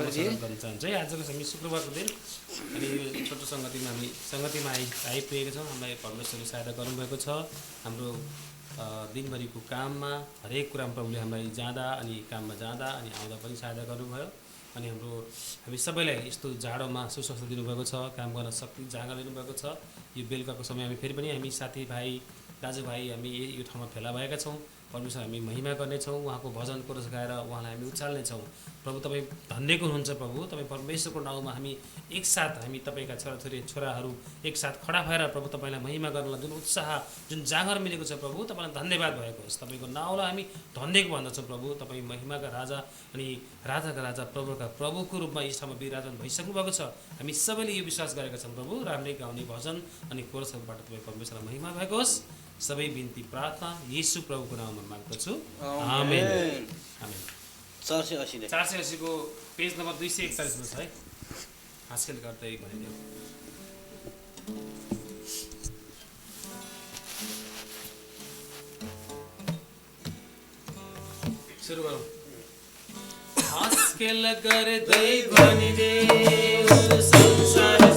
गर्न चाहन्छु है। आजको हामी शुक्रबारको दिन अनि यो छोटो सङ्गतिमा हामी सङ्गतिमा आइपुगेका छौँ। हामीलाई परमेश्वरले सहायता गर्नुभएको छ। हाम्रो दिनभरिको काममा हरेक कुरामा प्रभुले हामीलाई जाँदा अनि काममा जाँदा अनि आउँदा पनि सहायता गर्नुभयो। अनि हामी सबैलाई यस्तो जाडोमा सुस्वास्थ्य दिनुभएको छ, काम गर्न शक्ति जाँगर दिनुभएको छ। यो बेलुकाको समय हामी फेरि पनि हामी साथीभाइ दाजुभाइ हामी यो ठाउँमा भेला भएका छौँ। परमेश्वर हामी महिमा गर्नेछौँ, उहाँको भजन कोरस गाएर उहाँलाई हामी उचाल्नेछौँ। प्रभु तपाईँ धन्यको हुनुहुन्छ। प्रभु तपाईँ परमेश्वरको नाउँमा हामी एकसाथ हामी तपाईँका छोराहरू एकसाथ खडा भएर प्रभु तपाईँलाई महिमा गर्नलाई जुन उत्साह जुन जाँगर मिलेको छ प्रभु तपाईँलाई धन्यवाद भएको होस्। तपाईँको नाउँलाई हामी धन्यको भन्दछौँ। प्रभु तपाईँ महिमाका राजा अनि राजाका राजा प्रभुका प्रभुको रूपमा यस ठाउँमा विराजमान भइसक्नु भएको छ। हामी सबैले यो विश्वास गरेका छौँ प्रभु। राम्रै गाउने भजन अनि कोरसहरूबाट तपाईँ परमेश्वरलाई महिमा भएको होस्। सबै बिन्ती प्रार्थना येशू प्रभुको नाममा माग्दछु, आमेन। आमेन। 480 को पेज नम्बर 241 मा छ है। हास्केल गर्दै भनिदियो। सुरु गरौँ। हास्केल गर्दै भनिदेऊ संसार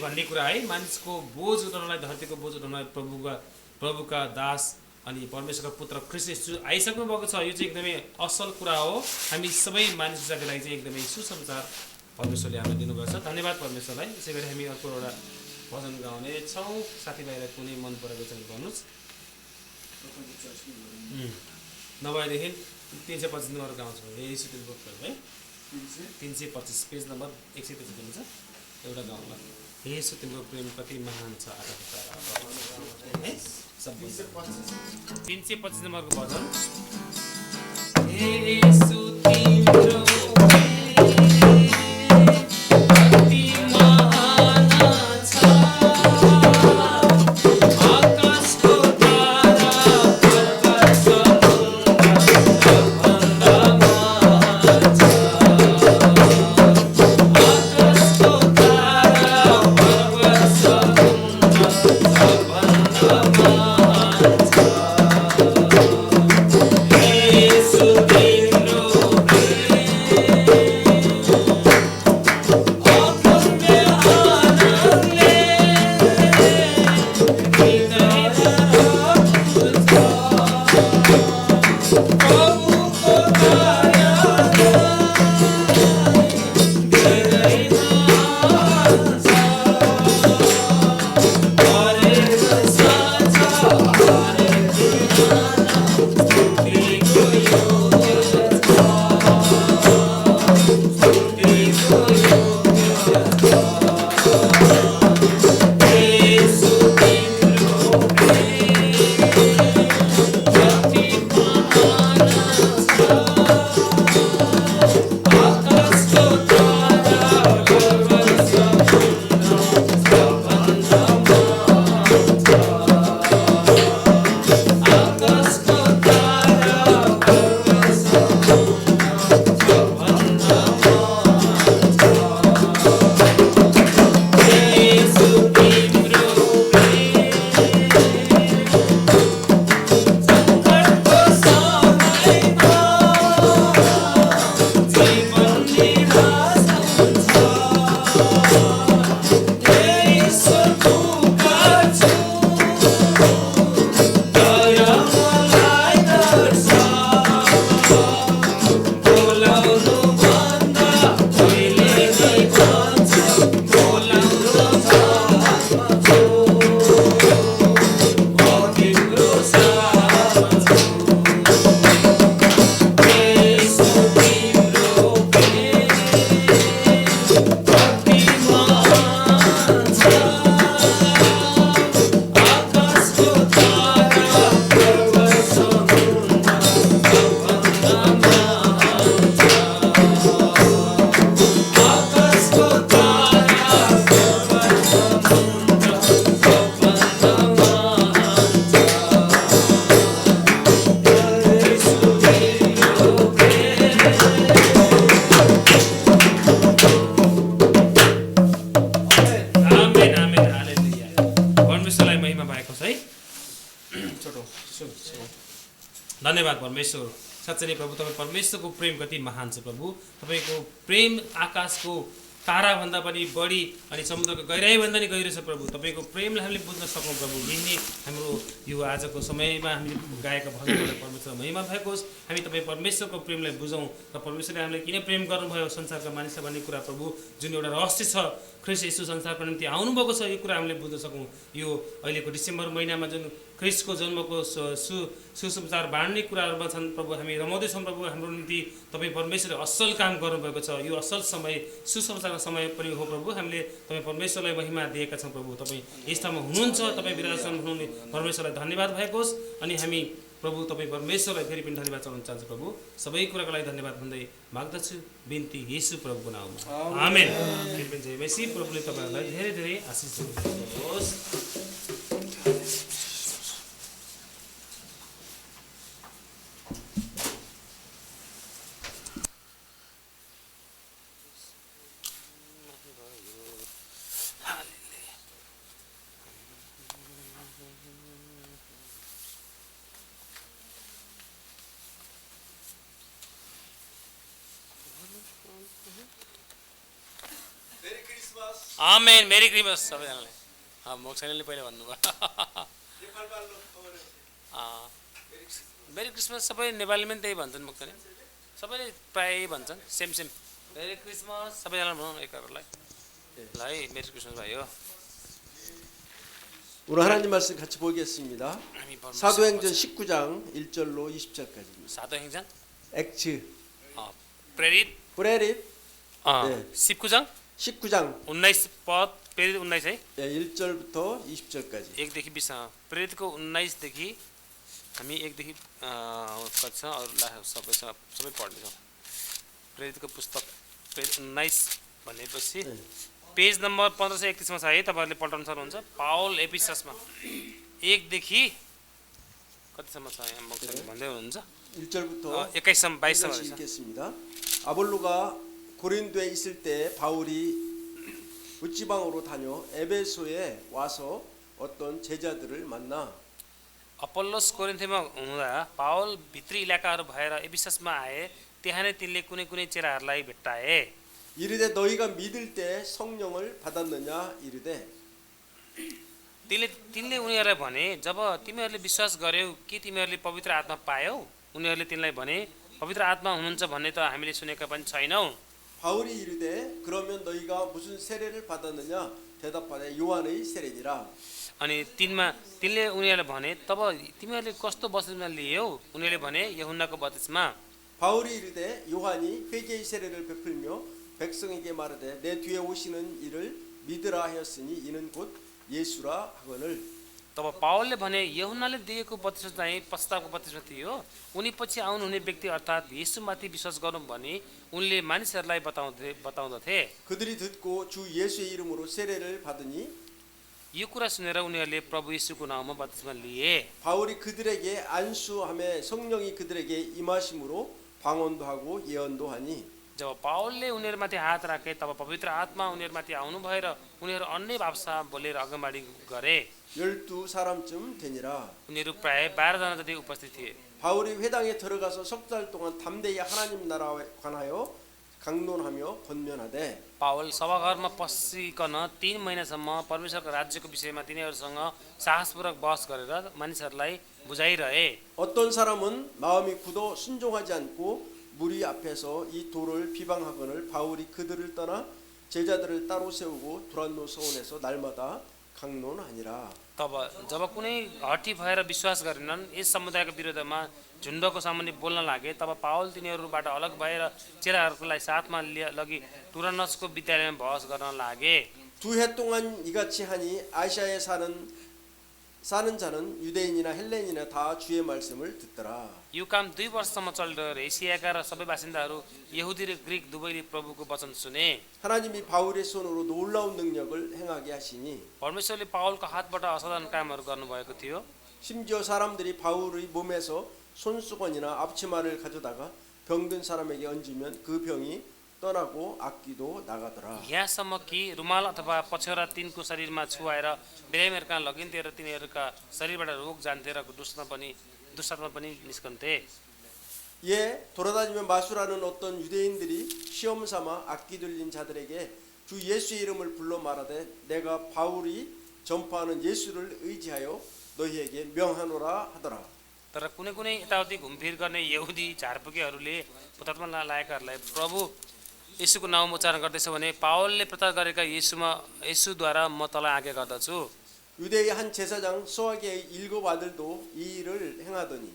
भन्ने कुरा है। मानिसको बोझ उठाउनलाई, धरतीको बोझ उठाउनलाई प्रभुका दास अनि परमेश्वरका पुत्र ख्रीष्ट येशू आइसक्नु भएको छ। यो चाहिँ एकदमै असल कुरा हो। हामी सबै मानिस जातिको लागि चाहिँ एकदमै सुसमाचार परमेश्वरले हामीलाई दिनुभएको छ। धन्यवाद परमेश्वरलाई। यसै गरी हामी अर्को एउटा भजन गाउने छौँ। साथीभाइलाई कुनै मन परेको चाहिँ भन्नुहोस्। नभएदेखि 325 नम्बरको आउँछ हे यीशु तिम्रो प्रेम है 325 पेज नम्बर 133 छ एउटा गाउँमा हे यीशु तिम्रो प्रेम कति महान छ आकाशको तारा है सब 325 नम्बरको भजन हे यीशु तिम्रो धन्यवाद परमेश्वर साँच्चै नै प्रभु तपाईँ परमेश्वरको प्रेम कति महान छ प्रभु तपाईँको प्रेम आकाशको ताराभन्दा पनि बढी अनि समुद्रको गहिराइभन्दा पनि गहिरो छ प्रभु तपाईँको प्रेमलाई हामीले बुझ्न सकौँ प्रभु यही हाम्रो यो आजको समयमा हामीले गाएका भजनबाट परमेश्वर महिमा भएको होस् हामी तपाईँ परमेश्वरको प्रेमलाई बुझौँ र परमेश्वरले हामीलाई किन प्रेम गर्नुभयो संसारका मानिसलाई भन्ने कुरा प्रभु जुन एउटा रहस्य छ ख्रिस्ट येशू संसारको निम्ति आउनुभएको छ यो कुरा हामीले बुझ्न सकौँ यो अहिलेको डिसेम्बर महिनामा जुन ख्रिस्टको जन्मको सुसमाचार बाँड्ने कुराहरूमा छन् प्रभु हामी रमाउँदैछौँ प्रभु हाम्रो निम्ति तपाईँ परमेश्वरले असल काम गर्नुभएको छ यो असल समय सुसमाचारको समय पनि हो प्रभु हामीले तपाईँ परमेश्वरलाई महिमा दिएका छौँ प्रभु तपाईँ यस ठाउँमा हुनुहुन्छ तपाईँ विराजमान हुनुहुने परमेश्वरलाई धन्यवाद भएको होस् अनि हामी प्रभु तपाईँ परमेश्वरलाई फेरि पनि धन्यवाद चढाउन चाहन्छु प्रभु सबै कुराको लागि धन्यवाद भन्दै माग्दछु बिन्ती येशू प्रभुको नाममा आमेन फेरि पनि जय मसीह प्रभुले तपाईँहरूलाई धेरै धेरै आशिष दिनुहोस् आमेन मेरी क्रिसमस सबैजनालाई मोक्सैनले पहिला भन्नुभयो मेरी क्रिसमस सबै नेपालीमा पनि त्यही भन्छन् मोक्सैनले सबैले प्रायः भन्छन् सेम मेरी क्रिसमस सबैजनालाई भनौँ एकअर्कालाई ल है मेरी क्रिसमस भाइ हो 오늘 하나님 말씀 같이 보겠습니다. 사도행전 19장 1절로 20절까지입니다. 사도행전 액츠 प्रेरित 프레릿 네. 19장 19장 19 पद प्रेरित 19 है 1절부터 20절까지. 1 देखि 20 प्रेरितको 19 देखि हामी 1 देखि कति छ अरुलाई सबै पढ्नेछौँ। प्रेरितको पुस्तक प्रेरित 19 भनेपछि पेज नम्बर 1531 मा छ है, तपाईहरुले पल्टाउन सक्नुहुन्छ। पावल एफिससमा 1 देखि कतिसम्म छ यहाँ मक्सले भन्दै हुनुहुन्छ। 1절부터 21 सम्म 22 सम्म 읽겠습니다. 아볼로가 고린도에 있을 때 바울이 북지방으로 다녀 에베소에 와서 어떤 제자들을 만나 अपोल्लोस कोरिन्थमा हुँदा पावल भित्री इलाकाहरू भएर एफिससमा आए। त्यहाँ नै तिनले कुनै कुनै चेलाहरूलाई भेट्टाए। 이르되 너희가 믿을 때 성령을 받았느냐 이르되 तिनले उनीहरूलाई भने जब तिमीहरूले विश्वास गर्यौ के तिमीहरूले पवित्र आत्मा पायौ? उनीहरूले तिनलाई भने पवित्र आत्मा हुनुहुन्छ भन्ने त हामीले सुनेका पनि छैनौँ। 바울이 이르되 그러면 너희가 무슨 세례를 받았느냐 대답하되 요한의 세례니라. अनि तिनले उनीहरूले भने तब तिमीहरूले कस्तो बपतिस्मा लियौ? उनीहरूले भने यूहन्नाको बपतिस्मा। 바울이 이르되 요한이 회개의 세례를 베풀며 백성에게 말하되 내 뒤에 오시는 이를 믿으라 하였으니 이는 곧 예수라 하거늘. तब पावलले भने यूहन्नाले दिएको बपतिस्मा चाहिँ पश्चातापको बपतिस्मा थियो। उनी पछि आउनुहुने व्यक्ति अर्थात् येशूमाथि विश्वास गरौँ भनी उनले मानिसहरूलाई बताउँदथे। 그들이 듣고 주 예수의 이름으로 세례를 받으니 यो कुरा सुनेर उनीहरूले प्रभु येशूको नाममा बपतिस्मा लिए। 바울이 그들에게 안수함에 성령이 그들에게 임하심으로 방언도 하고 예언도 하니 जब पावलले उनीहरूमाथि हात राखे तब पवित्र आत्मा उनीहरूमाथि आउनु भएर उनीहरू अन्य भाषा बोलेर अगमबाडी गरे। 12사람쯤 되니라. उनीहरू प्राय 12 जना जति उपस्थित थिए। 바울이 회당에 들어가서 석 달 동안 담대히 하나님 나라에 관하여 강론하며 권면하되 पावल सभाघरमा पसिकन 3 महिनासम्म परमेश्वरको राज्यको विषयमा तिनीहरूसँग साहसपूर्वक बहस गरेर मानिसहरूलाई बुझाइरहे। 어떤 사람은 마음이 굳어 순종하지 않고 무리 앞에서 이 돌을 비방하거늘 바울이 그들을 떠나 제자들을 따로 세우고 두란노 서원에서 날마다 강론하니라. तब जब कुनै हठी भएर विश्वास गरेनन् यस समुदायको विरोधमा झुण्डको सामुन्ने बोल्न लागे तब पावल तिनीहरूबाट अलग भएर चेलाहरूलाई साथमा लगी टुरानसको विद्यालयमा बहस गर्न लागे। 2해 동안 이같이 하니 아시아에 사는 자는 유대인이나 헬레인이나 다 주의 말씀을 듣더라. यो काम 2 वर्षसम्म चलिरह्यो। एसियाका र सबै बासिन्दाहरू यहुदी र ग्रीक दुवैले प्रभुको वचन सुने। 하나님이 바울의 손으로 놀라운 능력을 행하게 하시니 परमेश्वरले पावलको हातबाट असाधारण कामहरू गर्नुभएको थियो। 심지어 사람들이 바울의 몸에서 손수건이나 앞치마를 가져다가 병든 사람에게 얹으면 그 병이 떠나고 악귀도 나가더라. यहाँसम्म कि रुमाल अथवा पछ्यौरा तिनको शरीरमा छुवाएर बिरामीहरूका लगिन्थे र तिनीहरूका शरीरबाट रोग जान्थे र दुष्टात्मा पनि निस्कन्थे। 예, 돌아다니며 마술하는 어떤 유대인들이 시험 삼아 악기 들린 자들에게 주 예수의 이름을 불러 말하되 내가 바울이 전파하는 예수를 의지하여 너희에게 명하노라 하더라. तर कुनै कुनै यताउति घुमफिर गर्ने यहुदी झारपुकेहरूले पुतात्मा लागेकाहरूलाई प्रभु येशूको नाम उच्चारण गर्दैछ भने पावलले प्रचार गरेका येशूद्वारा म तँलाई आज्ञा गर्दछु। 유대의 한 제사장 소아게의 7 아들도 이 일을 행하더니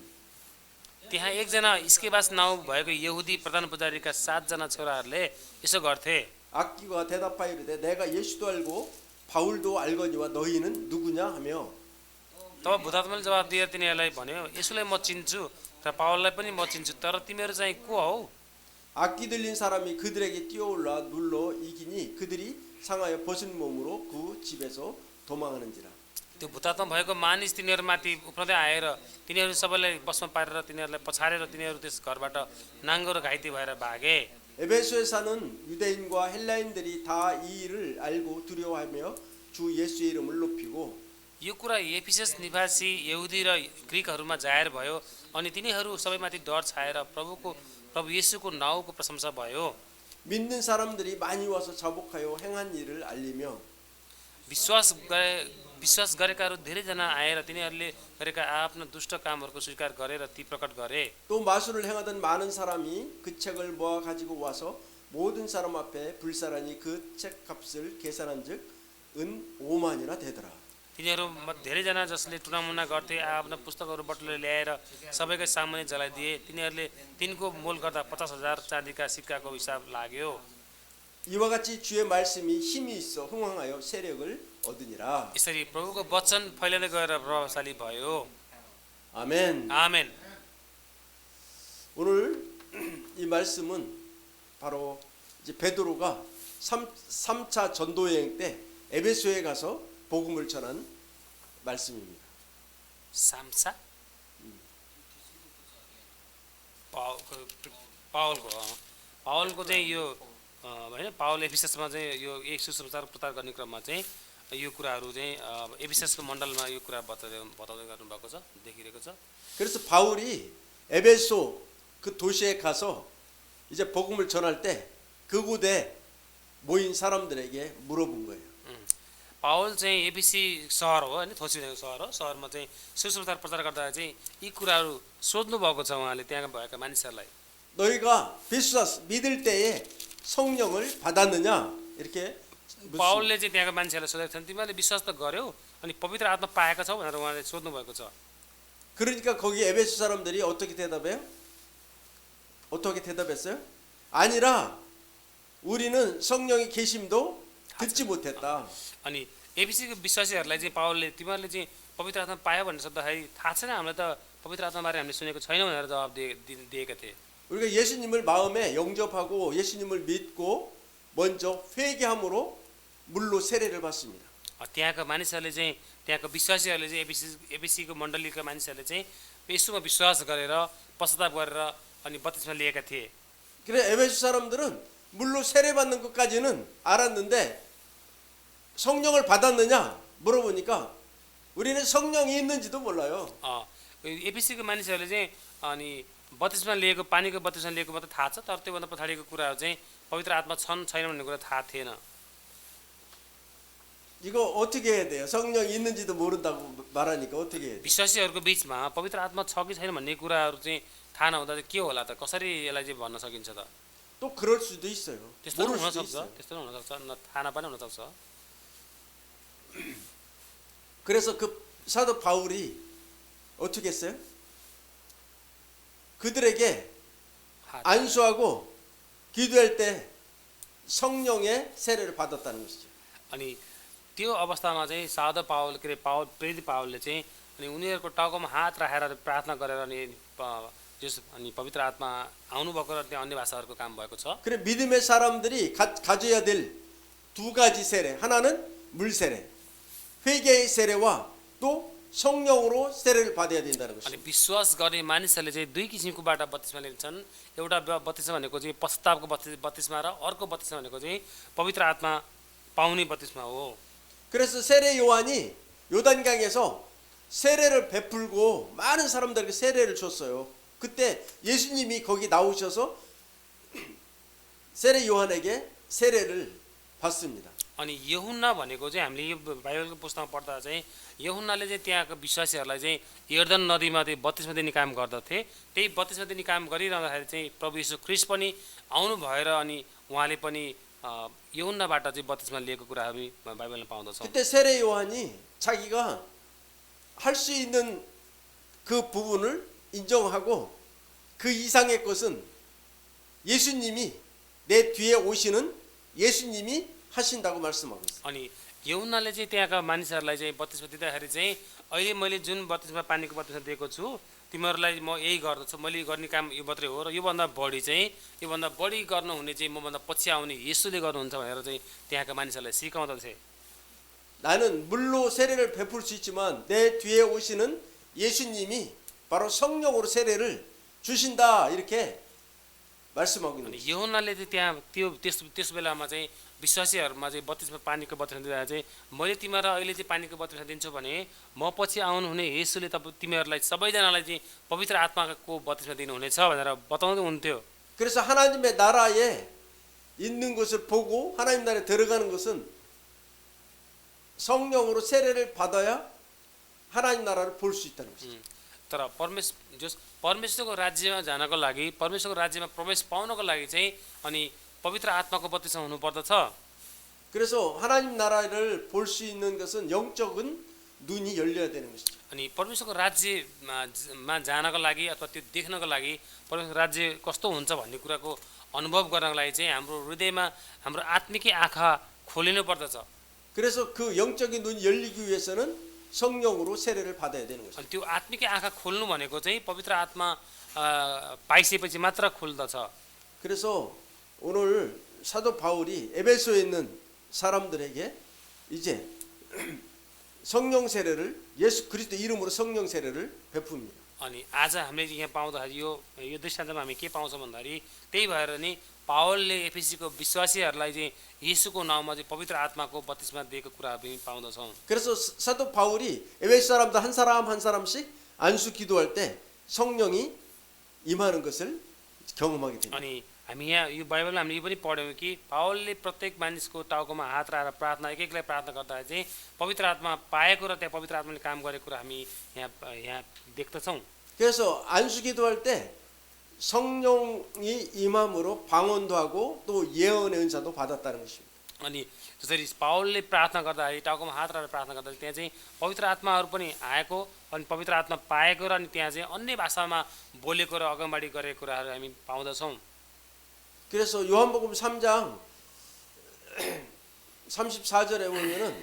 त्यहाँ एकजना इस्केबास नाउँ भएको यहुदी प्रधान पुजारीका 7 जना छोराहरूले यसो गर्थे। 악귀가 대답하이르되 내가 예수도 알고 바울도 알거니와 너희는 누구냐 하며 तब भूतात्माले जवाब दिएर तिनीहरूलाई भन्यो यसुलाई म चिन्छु र पावललाई पनि म चिन्छु तर तिमीहरू चाहिँ को हौ? 악기 들린 사람이 그들에게 뛰어올라 눌러 이기니 그들이 상하여 벗은 몸으로 그 집에서 도망하는지라. त्यो भूतात्मा भएको मानिस तिनीहरूमाथि उफ्रदै आएर तिनीहरू सबैलाई बसमा पारेर तिनीहरूलाई पछारेर तिनीहरू त्यस घरबाट नाङ्गो र घाइते भएर भागे। 에베소에 사는 유대인과 헬라인들이 다 이 일을 알고 두려워하며 주 예수의 이름을 높이고 यो कुरा एफिसस निवासी यहुदी र ग्रीकहरूमा जाहेर भयो अनि तिनीहरू सबैमाथि डर छाएर प्रभु येशूको नाउँको प्रशंसा भयो। 믿는 사람들이 많이 와서 자복하여 행한 일을 알리며 विश्वास गरेकाहरू धेरैजना आएर तिनीहरूले गरेका आफ्ना दुष्ट कामहरूको स्वीकार गरेर ती प्रकट गरे। 또 마술을 행하던 많은 사람이 그 책을 모아 가지고 와서 모든 사람 앞에 불사란이 그 책 값을 계산한즉 은 5만이나 되더라. तिनीहरू धेरैजना जसले टुनामुना गर्थे आफ्ना पुस्तकहरू बटुलेर ल्याएर सबैकै सामुन्ने जलाइदिए। तिनीहरूले तिनको मोल गर्दा 50,000 चाँदीका सिक्काको हिसाब लाग्यो। 이와 같이 주의 말씀이 힘이 있어 흥황하여 세력을 얻으니라. यसरी प्रभुको वचन फैलिँदै गएर प्रभावशाली भयो। 아멘. आमेन। 오늘 이 말씀은 바로 이제 베드로가 3차 전도 여행 때 에베소에 가서 복음을 전한 말씀입니다. साम्सा पावलको चाहिँ यो हैन पावल एफिससमा चाहिँ यो एक सुसमाचार प्रचार गर्ने क्रममा चाहिँ यो कुराहरू चाहिँ एफिससको मण्डलमा यो कुरा बताउँदै गर्नुभएको छ, देखिरहेको छ। 그래서 바울이 에베소 그 도시에 가서 이제 복음을 전할 때 그곳에 모인 사람들에게 물어본 거예요. पावल चाहिँ एबिसी सहर हो हैन, थोसिएको सहर हो। सहरमा चाहिँ सुसमाचार प्रचार गर्दा चाहिँ यी कुराहरू सोध्नु भएको छ उहाँले त्यहाँ भएका मानिसहरूलाई। 너희가 비수사 믿을 때에 성령을 받았느냐 이렇게 पावलले चाहिँ त्यहाँका मान्छेहरूलाई सोधेको छन्, तिमीहरूले विश्वास त गर्यौ अनि पवित्र आत्मा पाएका छौ भनेर उहाँले सोध्नु भएको छ। 그러니까 거기 에베소 사람들이 어떻게 대답해요? 어떻게 대답했어요? 아니라 우리는 성령의 계심도 듣지 못했다. अनि एबिसीको विश्वासीहरूलाई चाहिँ पावलले तिमीहरूले चाहिँ पवित्र आत्मा पायो भनेर सोद्धाखेरि थाहा छैन हामीलाई त पवित्र आत्मा बारे हामीले सुनेको छैनौँ भनेर जवाब दिएका थिए। 우리가 예수님을 마음에 영접하고 예수님을 믿고 먼저 회개함으로 물로 세례를 받습니다. त्यहाँका मानिसहरूले चाहिँ त्यहाँको विश्वासीहरूले चाहिँ एबिसीको मण्डलीका मानिसहरूले चाहिँ येशूमा विश्वास गरेर पश्चाताप गरेर अनि बत्तिस्मा लिएका थिए। 그래 에베소 사람들은 물로 세례 받는 것까지는 알았는데 성령을 받았느냐 물어보니까 우리는 성령이 있는지도 몰라요. एबिसीको मानिसहरूले चाहिँ अनि बत्तिस्मा लिएको पानीको बत्तिस्मा लिएको मात्र थाहा छ, तर त्योभन्दा पछाडिको कुराहरू चाहिँ पवित्र आत्मा छन् छैन भन्ने कुरा थाहा थिएन। 이거 어떻게 해야 돼요? 성령이 있는지도 모른다고 말하니까 어떻게 해야 돼요? विश्वासीहरूको बीचमा पवित्र आत्मा छ कि छैन भन्ने कुराहरू चाहिँ थाहा नहुँदा चाहिँ के होला त, कसरी यसलाई चाहिँ भन्न सकिन्छ त? 또 그럴 수도 있어요. त्यस्तो 모를 हुन 수도 सक्छ, 있어요. त्यस्तो हुन सक्छ, थाहा नपाने हुन सक्छ। 그래서 그 사도 바울이 어떻게 했어요? 그들에게 안수하고 기도할 때 성령의 세례를 받았다는 것이죠. अनि त्यो अवस्थामा चाहिँ साधु पावल के अरे प्रेरित पावलले चाहिँ अनि उनीहरूको टाउकोमा हात राखेर प्रार्थना गरेर अनि पवित्र आत्मा आउनुभएको र त्यहाँ अन्य भाषाहरूको काम भएको छ। 그래 믿음의 사람들이 가져야 될 두 가지 세례, 하나는 물 세례, 회개의 세례와 또 성령으로 세례를 받아야 된다는 अनि 것입니다. विश्वास गर्ने मानिसहरूले चाहिँ दुई किसिमकोबाट बत्तिस्मा लिन्छन्। एउटा बत्तिस्मा भनेको चाहिँ पश्चातापको बत्तिस्मा र अर्को बत्तिस्मा भनेको चाहिँ पवित्र आत्मा पाउने बत्तिस्मा हो। 그래서 세례 요한이 요단강에서 세례를 베풀고 많은 사람들에게 세례를 줬어요. 그때 예수님이 거기 나오셔서 세례 요한에게 세례를 받습니다. अनि यहुन्ना भनेको चाहिँ हामीले यो बाइबलको पुस्तकमा पढ्दा चाहिँ यहुन्नाले चाहिँ त्यहाँको विश्वासीहरूलाई चाहिँ यर्दन नदीमा चाहिँ बत्तिस्मा दिने काम गर्दथे। त्यही बत्तिस्मा दिने काम गरिरहँदाखेरि चाहिँ प्रभु यीशु ख्रिस्ट पनि आउनु भएर अनि उहाँले पनि यहुन्नाबाट चाहिँ बत्तिस्मा लिएको कुरा हामी बाइबलमा पाउँदछौँ। 그때 세례 요한이 자기가 할 수 있는 그 부분을 인정하고 그 이상의 것은 예수님이 내 뒤에 오시는 예수님이 하신다고 말씀하고 있어요. अनि यहुन्नाले चाहिँ त्यहाँका मानिसहरूलाई चाहिँ बत्तिस्मा दिँदाखेरि चाहिँ अहिले मैले जुन बत्तिस्मा पानीको बत्तिस्मा दिएको छु तिमीहरूलाई म यही गर्दछु, मैले गर्ने काम यो मात्रै हो र योभन्दा बढी चाहिँ योभन्दा बढी गर्नुहुने चाहिँ मभन्दा पछि आउने येशूले गर्नुहुन्छ भनेर चाहिँ त्यहाँका मानिसहरूलाई सिकाउँदथे। 나는 물로 세례를 베풀 수 있지만 내 뒤에 오시는 예수님이 바로 성령으로 세례를 주신다 이렇게 말씀하고 있는 अनि 거죠. यहुन्नाले चाहिँ त्यहाँ त्यस बेलामा चाहिँ विश्वासीहरूमा चाहिँ बत्तिस्मा पानीको बत्तिस्मा दिँदा चाहिँ मैले तिमीहरूलाई अहिले चाहिँ पानीको बत्तिस्मा दिन्छु भने म पछि आउनुहुने येशूले तिमीहरूलाई सबैजनालाई चाहिँ पवित्र आत्माको बत्तिस्मा दिनुहुनेछ भनेर बताउँदै हुन्थ्यो। 그래서 하나님의 나라에 있는 것을 보고 하나님 나라에 들어가는 것은 성령으로 세례를 받아야 하나님 나라를 볼 수 있다는 것이죠. तर परमेश्वरको राज्यमा जानको लागि परमेश्वरको राज्यमा प्रवेश पाउनको लागि चाहिँ अनि पवित्र आत्माको बत्तिस्मा हुनुपर्दछ। 그래서 하나님 나라를 볼 수 있는 것은 영적인 눈이 열려야 되는 것이죠. अनि परमेश्वरको राज्यमा जानको लागि अथवा त्यो देख्नको लागि परमेश्वरको राज्य कस्तो हुन्छ भन्ने कुराको अनुभव गर्नको लागि चाहिँ हाम्रो हृदयमा हाम्रो आत्मिकै आँखा खोलिनु पर्दछ। 그래서 그 영적인 눈이 열리기 위해서는 성령으로 세례를 받아야 되는 것이죠. अनि त्यो आत्मिकै आँखा खोल्नु भनेको चाहिँ पवित्र आत्मा पाइसकेपछि मात्र खुल्दछ। 그래서 오늘 사도 바울이 에베소에 있는 사람들에게 이제 성령 세례를 예수 그리스도 이름으로 성령 세례를 베풉니다. अनि आज हामीले यहाँ पाउँदाखेरि यो दृष्टान्तमा हामी के पाउँछौँ भन्दाखेरि त्यही भएर नि पावलले एफिसीको विश्वासीहरूलाई चाहिँ येशूको नाउँमा चाहिँ पवित्र आत्माको बत्तिस्मा दिएको कुराहरू पनि पाउँदछौँ। 그래서 사도 바울이 에베소 사람들 한 사람 한 사람씩 안수 기도할 때 성령이 임하는 것을 경험하게 됩니다. अनि हामी यहाँ यो बाइबलमा हामीले यो पनि पढ्यौँ कि पावलले प्रत्येक मानिसको टाउकोमा हात राखेर प्रार्थना एक एकलाई प्रार्थना गर्दा चाहिँ पवित्र आत्मा पाएको र त्यहाँ पवित्र आत्माले काम गरेको कुरा हामी यहाँ देख्दछौँ। 그래서 안수 기도할 때 성령이 임함으로 방언도 하고 또 예언의 은사도 받았다는 것입니다. अनि जसरी पावलले प्रार्थना गर्दाखेरि टाउकोमा हात राखेर प्रार्थना गर्दाखेरि त्यहाँ चाहिँ पवित्र आत्माहरू पनि आएको अनि पवित्र आत्मा पाएको र अनि त्यहाँ चाहिँ अन्य भाषामा बोलेको र अगमबाडी गरेको कुराहरू हामी पाउँदछौँ। 그래서 요한복음 3장 34절에 보면은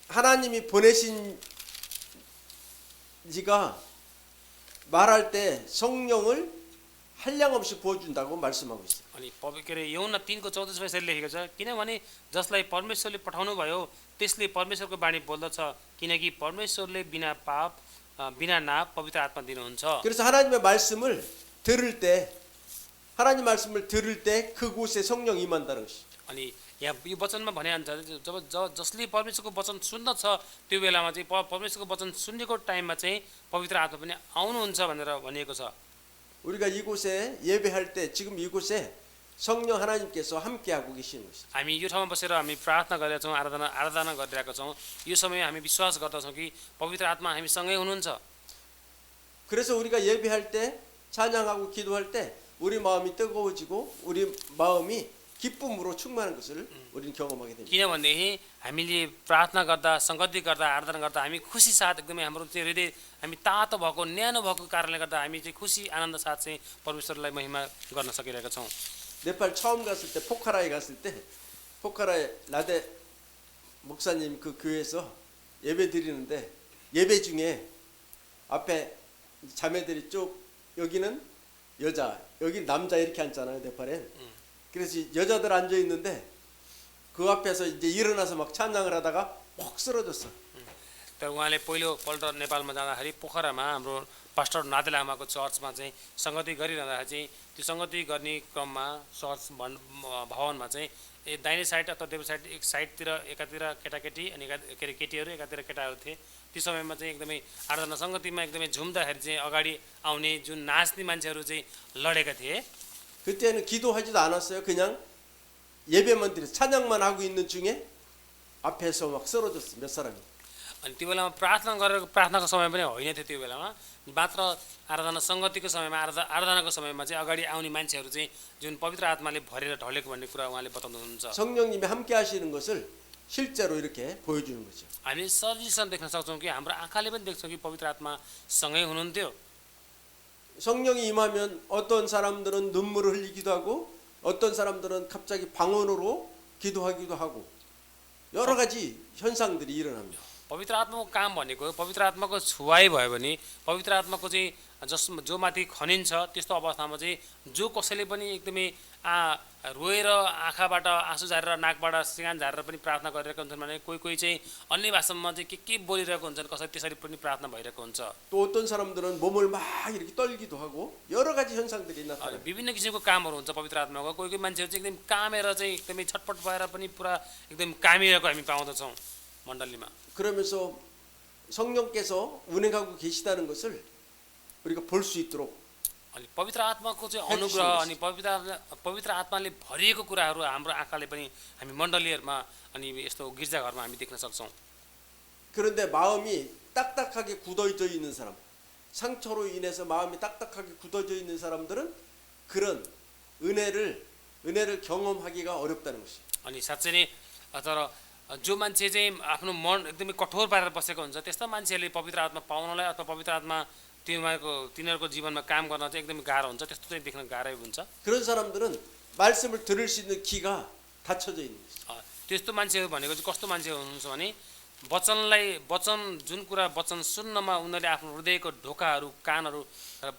하나님이 보내신 지가 말할 때 성령을 한량없이 부어준다고 말씀하고 있어요. अनि के अरे यूहन्ना 3 को 34 यसरी लेखेको छ, किनभने जसलाई परमेश्वरले पठाउनु भयो त्यसले परमेश्वरको बाणी बोल्दछ, किनकि परमेश्वरले बिना पाप बिना नाप पवित्र आत्मा दिनुहुन्छ। 그래서 하나님의 말씀을 들을 때 하나님 말씀을 들을 때 그곳에 성령이 임한다는 것이죠. अनि यहाँ यो वचनमा भने अनुसार जब जसले परमेश्वरको वचन सुन्दछ त्यो बेलामा चाहिँ परमेश्वरको वचन सुन्नेको टाइममा चाहिँ पवित्र आत्मा पनि आउनुहुन्छ भनेर भनिएको छ। 우리가 이곳에 예배할 때 지금 이곳에 성령 하나님께서 함께 하고 계시는 것이죠. हामी यो ठाउँमा बसेर हामी प्रार्थना गरेका छौँ, आराधना गरिरहेका छौँ। यो समय हामी विश्वास गर्दछौँ कि पवित्र आत्मा हामीसँगै हुनुहुन्छ। 그래서 우리가 예배할 때 찬양하고 기도할 때 우리 마음이 뜨거워지고 우리 마음이 기쁨으로 충만한 것을 우리는 경험하게 됩니다. किनभनेदेखि हामीले प्रार्थना गर्दा संगति गर्दा आराधना गर्दा हामी खुसी साथ एकदमै हाम्रो चाहिँ हृदय हामी तातो भएको न्यानो भएको कारणले गर्दा हामी चाहिँ खुसी आनन्द साथ चाहिँ परमेश्वरलाई महिमा गर्न सकिरहेका छौँ। 네팔 처음 갔을 때 포카라에 갔을 때 포카라에 라데 목사님 그 교회에서 예배 드리는데 예배 중에 앞에 자매들이 쭉 여기는 여자 여기 남자 이렇게 앉잖아요 네팔엔. 그래서 여자들 앉아 있는데 그 앞에서 이제 일어나서 막 찬양을 하다가 폭 쓰러졌어. तर उहाँले पहिलोपल्ट नेपालमा जाँदाखेरि पोखरामा हाम्रो पास्टर नाते लामाको चर्चमा चाहिँ संगति गरिरहँदाखेरि चाहिँ त्यो संगति गर्ने क्रममा चर्च भवनमा चाहिँ दाहिने साइड अथवा देब्रे साइड एक साइडतिर एकातिर केटाकेटी अनि के अरे केटीहरू एकातिर केटाहरू थिए। त्यो समयमा चाहिँ एकदमै आराधना संगतिमा एकदमै झुम्दाखेरि चाहिँ अगाडि आउने जुन नाच्ने मान्छेहरू चाहिँ लडेका थिए। 그때는 기도하지도 않았어요. 그냥 예배만 드려 찬양만 하고 있는 중에 앞에서 막 쓰러졌어 몇 사람이. अनि त्यो बेलामा प्रार्थनाको समय पनि होइन थियो। त्यो बेलामा मात्र आराधना संगतिको समयमा आराधनाको समयमा चाहिँ अगाडि आउने मान्छेहरू चाहिँ जुन पवित्र आत्माले भरेर ढलेको भन्ने कुरा उहाँले बताउनुहुन्छ। 성령님이 함께 하시는 것을 실제로 이렇게 보여주는 거죠. हामी सजिलोसँग देख्न सक्छौँ कि हाम्रो आँखाले पनि देख्छौँ कि पवित्र आत्मा सँगै हुनुहुन्थ्यो। 성령이 임하면 어떤 사람들은 눈물을 흘리기도 하고 어떤 사람들은 갑자기 방언으로 기도하기도 하고 여러 가지 현상들이 일어납니다. पवित्र आत्माको काम भनेको पवित्र आत्माको छुवाई भयो भने पवित्र आत्माको चाहिँ जो माथि खनिन्छ त्यस्तो अवस्थामा चाहिँ जो कसैले पनि एकदमै रोएर आँखाबाट आँसु झारेर नाकबाट सिगान झारेर पनि प्रार्थना गरिरहेको हुन्छन् भने कोही चाहिँ अन्य भाषामा चाहिँ के बोलिरहेको हुन्छन्, कसै त्यसरी पनि प्रार्थना भइरहेको हुन्छ। 또 어떤 사람들은 몸을 막 이렇게 떨기도 하고 여러 가지 현상들이 나타나요. विभिन्न किसिमको कामहरू हुन्छ पवित्र आत्माको। कोही मान्छेहरू चाहिँ एकदम कामेर चाहिँ एकदमै छटपट भएर पनि पुरा एकदम कामिरहेको हामी पाउँदछौँ मण्डलीमा। 그러면서 성령께서 운행하고 계시다는 것을 우리가 볼 수 있도록 अनि पवित्र आत्माको चाहिँ अनुग्रह अनि पवित्र आत्माले भरिएको कुराहरू हाम्रो आँखाले पनि हामी मण्डलीहरूमा अनि यस्तो गिर्जाघरमा हामी देख्न सक्छौँ। 그런데 마음이 딱딱하게 굳어져 있는 사람, 상처로 인해서 마음이 딱딱하게 굳어져 있는 사람들은 그런 은혜를 경험하기가 어렵다는 것이죠. अनि साँच्चै नै तर जो मान्छे चाहिँ आफ्नो मन एकदमै कठोर पारेर बसेको हुन्छ त्यस्ता मान्छेहरूले पवित्र आत्मा पाउनलाई अथवा पवित्र आत्मा तिनीहरूको जीवनमा काम गर्न चाहिँ एकदमै गाह्रो हुन्छ, त्यस्तो चाहिँ देख्न गाह्रै हुन्छ। 그런 사람들은 말씀을 들을 수 있는 귀가 닫혀져 있는 거죠. त्यस्तो मान्छेहरू भनेको चाहिँ कस्तो मान्छे हुनुहुन्छ भने जुन कुरा वचन सुन्नमा उनीहरूले आफ्नो हृदयको ढोकाहरू कानहरू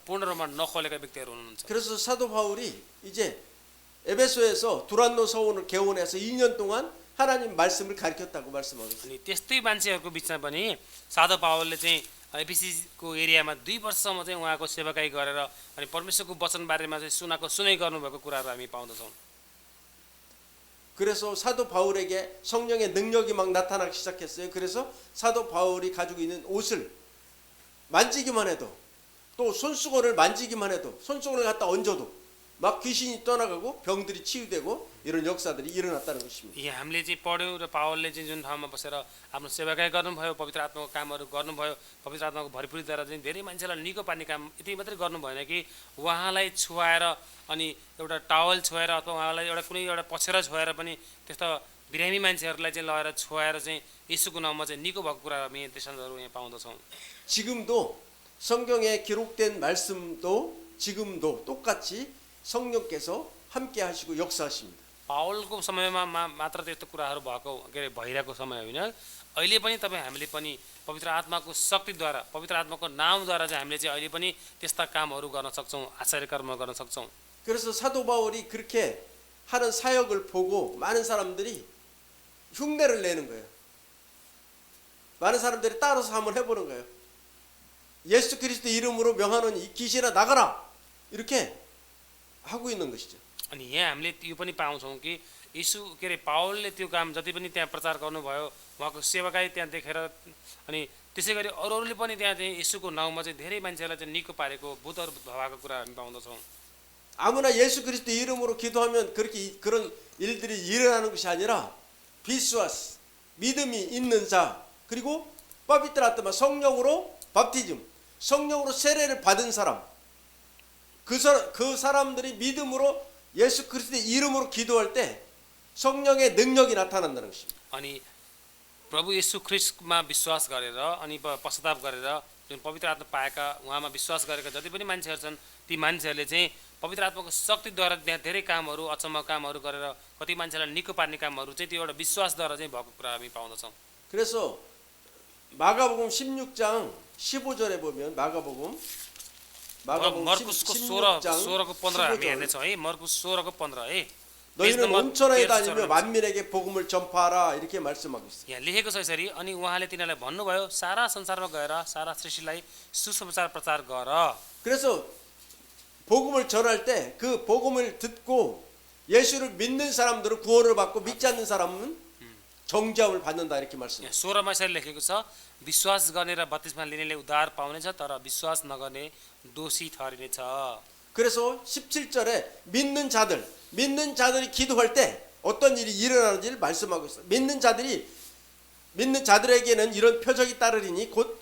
पूर्ण रूपमा नखोलेका व्यक्तिहरू हुनुहुन्छ। 그래서 사도 바울이 이제 에베소에서 두란노 서원을 개원해서 2년 동안 하나님 말씀을 가르쳤다고 말씀하고 있어요. अनि त्यस्तै मान्छेहरूको बिचमा पनि साधु पावलले चाहिँ एफिसीको एरियामा 2 वर्षसम्म चाहिँ उहाँको सेवाकाई गरेर अनि परमेश्वरको वचन बारेमा चाहिँ सुनाइ गर्नुभएको कुराहरू हामी पाउँदछौँ। 그래서 사도 바울에게 성령의 능력이 막 나타나기 시작했어요. 그래서 사도 바울이 가지고 있는 옷을 만지기만 해도 또 손수건을 만지기만 해도 손수건을 갖다 얹어도 막 귀신이 떠나가고 병들이 치유되고 이런 역사들이 일어났다는 것입니다. यहाँ हामीले चाहिँ पढ्यौँ र पावलले चाहिँ जुन ठाउँमा बसेर आफ्नो सेवाकाई गर्नुभयो, पवित्र आत्माको कामहरू गर्नुभयो, पवित्र आत्माको भरिपूर्तिद्वारा चाहिँ धेरै मान्छेलाई निको पार्ने काम यति मात्रै गर्नु भएन कि उहाँलाई छुवाएर अनि एउटा टावल छुवाएर अथवा उहाँलाई एउटा कुनै एउटा पछेरा छुवाएर पनि त्यस्तो बिरामी मान्छेहरूलाई चाहिँ लगेर छुवाएर चाहिँ येशूको नाममा चाहिँ निको भएको कुरा हामी दृष्टान्तहरू यहाँ पाउँदछौँ। 지금도 성경에 기록된 말씀도 지금도 똑같이 성령께서 함께 하시고 역사하십니다. पावलको समयमा मात्र त्यस्तो कुराहरू भएको भइरहेको समय होइन, अहिले पनि हामीले पनि पवित्र आत्माको शक्तिद्वारा पवित्र आत्माको नामद्वारा चाहिँ हामीले चाहिँ अहिले पनि त्यस्ता कामहरू गर्न सक्छौँ, आश्चर्य कर्म गर्न सक्छौँ। 그래서 사도 바울이 그렇게 하는 사역을 보고 많은 사람들이 흉내를 내는 거예요. 많은 사람들이 따라서 한번 해보는 거예요. 예수 그리스도 이름으로 명하는 이 귀신아 나가라 이렇게 하고 있는 것이죠. अनि यहाँ हामीले यो पनि पाउँछौँ कि पावलले त्यो काम जति पनि त्यहाँ प्रचार गर्नुभयो, उहाँको सेवाकाई त्यहाँ देखेर अनि त्यसै गरी अरूले पनि त्यहाँ चाहिँ येशूको नाउँमा चाहिँ धेरै मान्छेलाई चाहिँ निको पारेको भूतहरू भगाएको कुरा हामी पाउँदछौँ। 아무나 예수 그리스도 이름으로 기도하면 그렇게 그런 일들이 일어나는 것이 아니라 비스와스 믿음이 있는 자 그리고 pavitra atma 성령으로 밥티즘 성령으로 세례를 받은 사람 그 사람들이 믿음으로 예수 그리스도의 이름으로 기도할 때 성령의 능력이 나타난다는 것입니다. अनि प्रभु येशू ख्रिस्टमा विश्वास गरेर अनि पश्चाताप गरेर जुन पवित्र आत्मा पाएका उहाँमा विश्वास गरेका जति पनि मान्छेहरू छन् ती मान्छेहरूले चाहिँ पवित्र आत्माको शक्तिद्वारा त्यहाँ धेरै कामहरू अचम्म कामहरू गरेर कति मान्छेलाई निको पार्ने कामहरू चाहिँ त्यो एउटा विश्वासद्वारा चाहिँ भएको कुरा हामी पाउँदछौँ। 그래서 마가복음 16장 15절에 보면 마가복음 मर्कुसको 16को 15 हामी हेर्नेछौँ है। मर्कुस 16को 15 है। 너희는 온천에 다니며 만민에게 복음을 전파하라 이렇게 말씀하고 있어요. यहाँ लेखेको छ यसरी, अनि उहाँले तिनीहरूलाई भन्नुभयो सारा संसारमा गएर सारा सृष्टिलाई सुसमाचार प्रचार गर। 그래서 복음을 전할 때 그 복음을 듣고 예수를 믿는 사람들은 구원을 받고 믿지 않는 사람은 정죄함을 받는다 이렇게 말씀해요. 16मा यसरी लेखेको छ, विश्वास गर्ने र बत्तिस्मा लिनेले उद्धार पाउनेछ तर विश्वास नगर्ने दोषी ठहरिनेछ। 그래서 17절에 믿는 자들이 기도할 때 어떤 일이 일어나는지를 말씀하고 있어요. 믿는 자들에게는 이런 표적이 따르리니 곧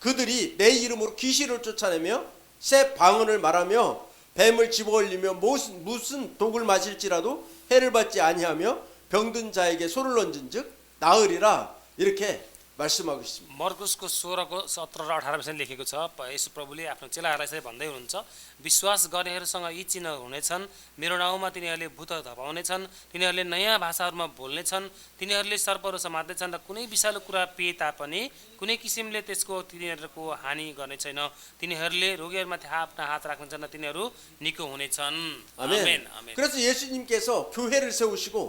그들이 내 이름으로 귀신을 쫓아내며 새 방언을 말하며 뱀을 집어올리며 무슨 독을 마실지라도 해를 받지 아니하며 병든 자에게 손을 얹은즉 나으리라 이렇게 말씀하고 있습니다. मर्कुसको 16को 17 र 18 लेखेको छ, येशू प्रभुले आफ्नो चेलाहरूलाई यसरी भन्दै हुनुहुन्छ, विश्वास गर्नेहरूसँग यी चिन्ह हुनेछन्, मेरो नाउँमा तिनीहरूले भूत धपाउनेछन्, तिनीहरूले नयाँ भाषाहरूमा बोल्नेछन्, तिनीहरूले सर्पहरू समात्नेछन् र कुनै विषालु कुरा पिए तापनि कुनै किसिमले त्यसको तिनीहरूको हानि गर्ने छैन, तिनीहरूले रोगीहरूमाथि आफ्ना हात राख्नेछन् र तिनीहरू निको हुनेछन्। 아멘. 그래서 예수님께서 교회를 세우시고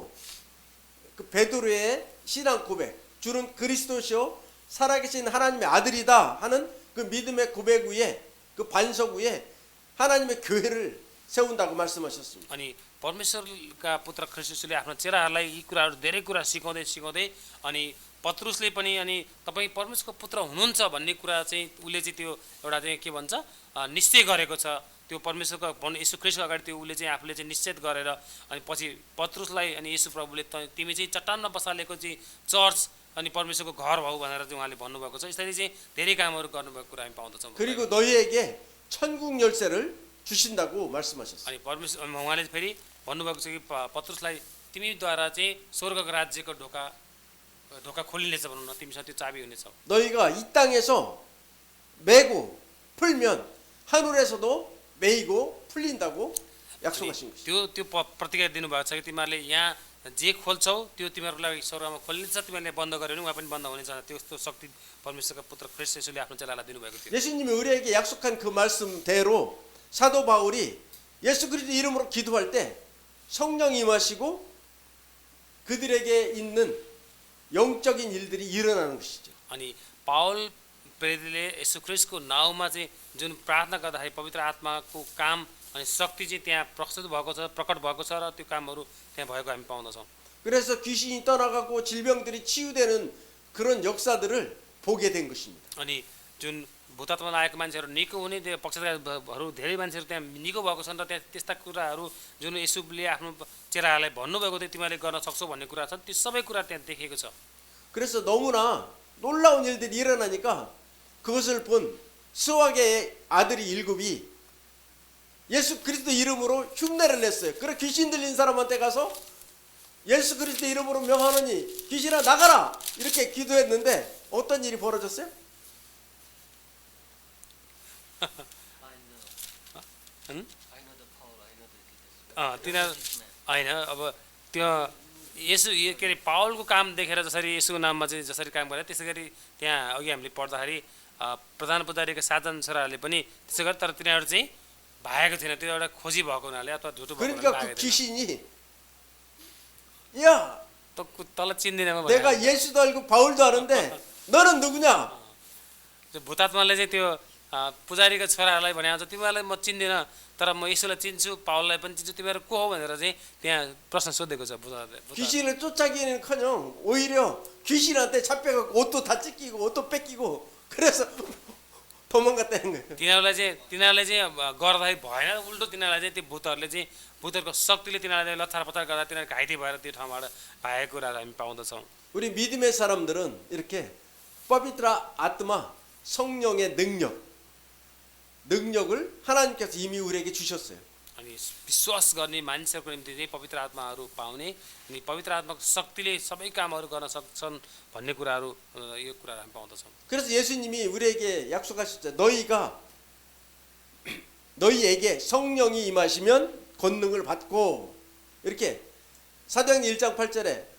그 베드로의 신앙 고백 주는 그리스도시요 살아계신 하나님의 아들이다 하는 그 믿음의 고백 위에 그 반석 위에 하나님의 교회를 세운다고 말씀하셨습니다. अनि परमेश्वरका पुत्र ख्रिस्टले आफ्नो चेलाहरूलाई यी कुराहरू धेरै कुरा सिकाउँदै अनि पत्रुसले पनि अनि तपाईँ परमेश्वरको पुत्र हुनुहुन्छ भन्ने कुरा चाहिँ उसले चाहिँ त्यो एउटा चाहिँ के भन्छ निश्चय गरेको छ। त्यो परमेश्वरको येशू ख्रिस्टको अगाडि त्यो उसले चाहिँ आफूले चाहिँ निश्चित गरेर अनि पछि पत्रुसलाई अनि येशू प्रभुले तिमी चाहिँ चट्टानमा बसालेको चाहिँ चर्च अनि परमेश्वरको घर भाउ भनेर चाहिँ उहाँले भन्नुभएको छ। यसरी चाहिँ धेरै कामहरू गर्नुभएको कुरा हामी पाउँदछौँ। 그리고 너희에게 천국 열쇠를 주신다고 말씀하셨어요. अनि परमेश्वर उहाँले फेरि भन्नुभएको छ कि पत्रुसलाई तिमीद्वारा चाहिँ स्वर्गको राज्यको ढोका ढोका खोलिनेछ भनौँ न, तिमीसँग त्यो चाबी हुनेछ। 너희가 이 땅에서 매고 풀면 하늘에서도 매이고 풀린다고 약속하신 것이죠. त्यो प्रतिज्ञा दिनुभएको छ कि तिमीहरूले यहाँ जे खोल्छौ त्यो तिमीहरूलाई स्वर्गमा खोलिनेछ, तिमीहरूले बन्द गर्यो भने उहाँ पनि बन्द हुनेछ। त्यस्तो शक्ति परमेश्वरका पुत्र ख्रीष्ट येशूले आफ्नो चेलालाई दिनुभएको थियो। 예수님이 우리에게 약속한 그 말씀대로 사도 바울이 예수 그리스도 이름으로 기도할 때 성령이 임하시고 그들에게 있는 영적인 일들이 일어나는 것이죠. अनि पावल प्रेरितले येशू ख्रीष्टको नाउँमा चाहिँ जुन प्रार्थना गर्दाखेरि पवित्र आत्माको काम अनि शक्ति चाहिँ त्यहाँ प्रकट भएको छ र त्यो कामहरू त्यहाँ भएको हामी पाउँदछौँ। 그래서 귀신이 떠나가고 질병들이 치유되는 그런 역사들을 보게 된 것입니다. अनि जुन भूतत्वमा लागेको मान्छेहरू निको हुने, त्यो पक्षकारहरू धेरै मान्छेहरू त्यहाँ निको भएको छन् र त्यहाँ त्यस्ता कुराहरू जुन येशूले आफ्नो चेलाहरूलाई भन्नुभएको थियो तिमीहरूले गर्न सक्छौ भन्ने कुरा छन्, त्यो सबै कुरा त्यहाँ देखिएको छ। 그래서 너무나 놀라운 일들이 일어나니까 그것을 본 스와게의 아들이 일곱이 예수 그리스도 이름으로 흉내를 냈어요. 그래 귀신 들린 사람한테 가서 예수 그리스도 이름으로 명하노니 귀신아 나가라 이렇게 기도했는데 어떤 일이 벌어졌어요? तिनीहरू होइन, अब त्यो यसो के अरे पावलको काम देखेर जसरी यसुको नाममा चाहिँ जसरी काम गरे त्यसै गरी त्यहाँ अघि हामीले पढ्दाखेरि प्रधान पुजारीका 7 जना छोराहरूले पनि त्यसै गरे, तर तिनीहरू चाहिँ भागेको थिएन। त्यो एउटा खोजी भएको हुनाले अथवा झुटो भएको 그러니까 그 हुनाले 귀신이 야 तल चिन्दिनँ 내가 예수도 알고 바울도 아는데 너는 누구냐? त्यो भूतात्माले चाहिँ त्यो पुजारीका छोराहरूलाई भने आउँछ तिमीहरूलाई म चिन्दिनँ तर म येशूलाई चिन्छु, पावललाई पनि चिन्छु, तिमीहरू को हो भनेर चाहिँ त्यहाँ प्रश्न सोधेको छ भूतात्माले। 귀신을 쫓아기는커녕 오히려 귀신한테 잡혀갖고 옷도 다 찢기고 옷도 뺏기고 그래서 도망갔다는 거예요. तिनीहरूले चाहिँ गर्दाखेरि भएन, उल्टो तिनीहरूलाई चाहिँ त्यो भूतहरूले चाहिँ भूतहरूको शक्तिले तिनीहरूलाई लथार पथार गर्दा तिनीहरू घाइते भएर त्यो ठाउँबाट भागेको कुराहरू हामी पाउँदछौँ। 우리 믿음의 사람들은 이렇게 पवित्र आत्मा 성령의 능력을 하나님께서 이미 우리에게 주셨어요. अनि विश्वास गर्ने मानिसहरूको निम्ति चाहिँ पवित्र आत्माहरू पाउने अनि पवित्र आत्माको शक्तिले सबै कामहरू गर्न सक्छन् भन्ने कुराहरू यो कुराहरू हामी पाउँदछौँ। 그래서 예수님이 우리에게 약속하셨죠. 너희에게 성령이 임하시면 권능을 받고 이렇게 사도행전 1장 8절에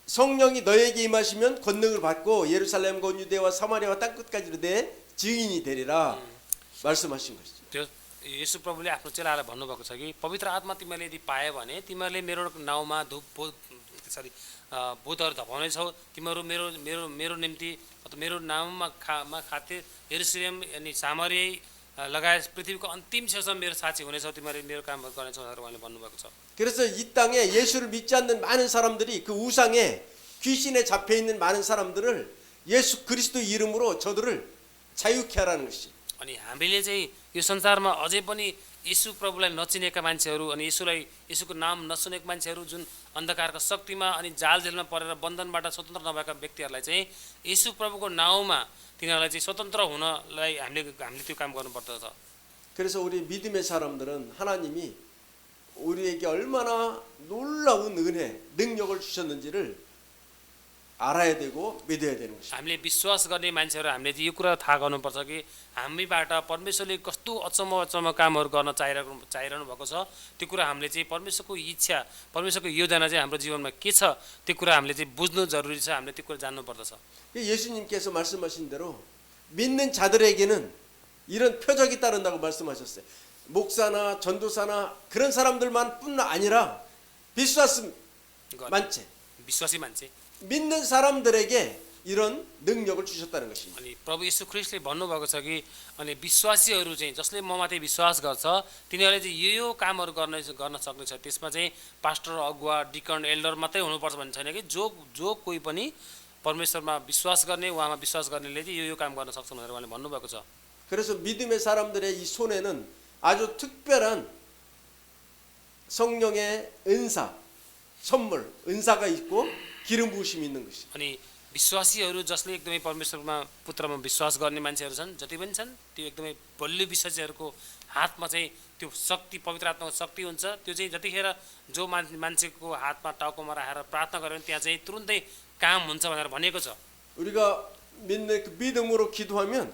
성령이 너에게 임하시면 권능을 받고 예루살렘과 온 유대와 사마리아와 땅끝까지로 내 증인이 되리라 말씀하신 것이죠. त्यो येशू प्रभुले आफ्नो चेलाहरूलाई भन्नुभएको छ कि पवित्र आत्मा तिमीहरूले यदि पायो भने तिमीहरूले मेरो नाउँमा भूतहरू धपाउनेछौ, तिमीहरू मेरो मेरो मेरो निम्ति अथवा मेरो नाममा खातिर यरुशलेम अनि सामरिया लगायत पृथ्वीको अन्तिम छेउसम्म मेरो साक्षी हुनेछौ, तिमीहरूले मेरो कामहरू गर्नेछौ भनेर उहाँले भन्नुभएको छ। 그래서 이 땅에 예수를 믿지 않는 많은 사람들이 그 우상에 귀신에 잡혀 있는 많은 사람들을 예수 그리스도 이름으로 저들을 자유케 하라는 것이. अनि हामीले चाहिँ यो संसारमा अझै पनि येशू प्रभुलाई नचिनेका मान्छेहरू अनि येशूको नाम नसुनेका मान्छेहरू जुन अन्धकारको शक्तिमा अनि जालझेलमा परेर बन्धनबाट स्वतन्त्र नभएका व्यक्तिहरूलाई चाहिँ येशू प्रभुको नाउँमा तिनीहरूलाई चाहिँ स्वतन्त्र हुनलाई हामीले त्यो काम गर्नुपर्दछ। 그래서 우리 믿음의 사람들은 하나님이 우리에게 얼마나 놀라운 은혜, 능력을 주셨는지를 알아야 되고 믿어야 되는 것입니다. हामीले विश्वास गर्ने मान्छेहरू हामीले चाहिँ यो कुरा थाहा गर्नुपर्छ कि हामीबाट परमेश्वरले कस्तो अचम्म कामहरू गर्न चाहिरहनु भएको छ, त्यो कुरा हामीले चाहिँ परमेश्वरको इच्छा, परमेश्वरको योजना चाहिँ हाम्रो जीवनमा के छ त्यो कुरा हामीले चाहिँ बुझ्नु जरुरी छ, हामीले त्यो कुरा जान्नुपर्दछ। 예수님께서 말씀하신 대로 믿는 자들에게는 이런 표적이 따른다고 말씀하셨어요. 목사나 전도사나 그런 사람들만 뿐 아니라 비스와스 만체 विश्वासी मान्छे 믿는 사람들에게 이런 능력을 주셨다는 것입니다. अनि प्रभु येशू ख्रीष्टले भन्नुभएको छ कि अनि विश्वासीहरू चाहिँ जसले ममाथि विश्वास गर्छ तिनीहरूले चाहिँ यो कामहरू गर्न सक्नेछ। त्यसमा चाहिँ पास्टर, अगुवा, डिकन, एल्डर मात्रै हुनुपर्छ भन्ने छैन कि जो कोही पनि परमेश्वरमा विश्वास गर्ने, उहाँमा विश्वास गर्नेले चाहिँ यो काम गर्न सक्छ भनेर उहाँले भन्नुभएको छ। 그래서 믿음의 사람들의 이 손에는 아주 특별한 성령의 은사, 선물, 은사가 있고 기름 부으심이 있는 것이. अनि विश्वासीहरू जसले एकदमै परमेश्वरमा पुत्रमा विश्वास गर्ने मान्छेहरू छन्, जति पनि छन् त्यो एकदमै बलियो विश्वासीहरूको हातमा चाहिँ त्यो शक्ति, पवित्र आत्माको शक्ति हुन्छ। त्यो चाहिँ जतिखेर जो मान्छेको हातमा टाउकोमा राखेर प्रार्थना गर्यो भने त्यहाँ चाहिँ तुरुन्तै काम हुन्छ भनेर भनेको छ। 우리가 믿는 그 믿음으로 기도하면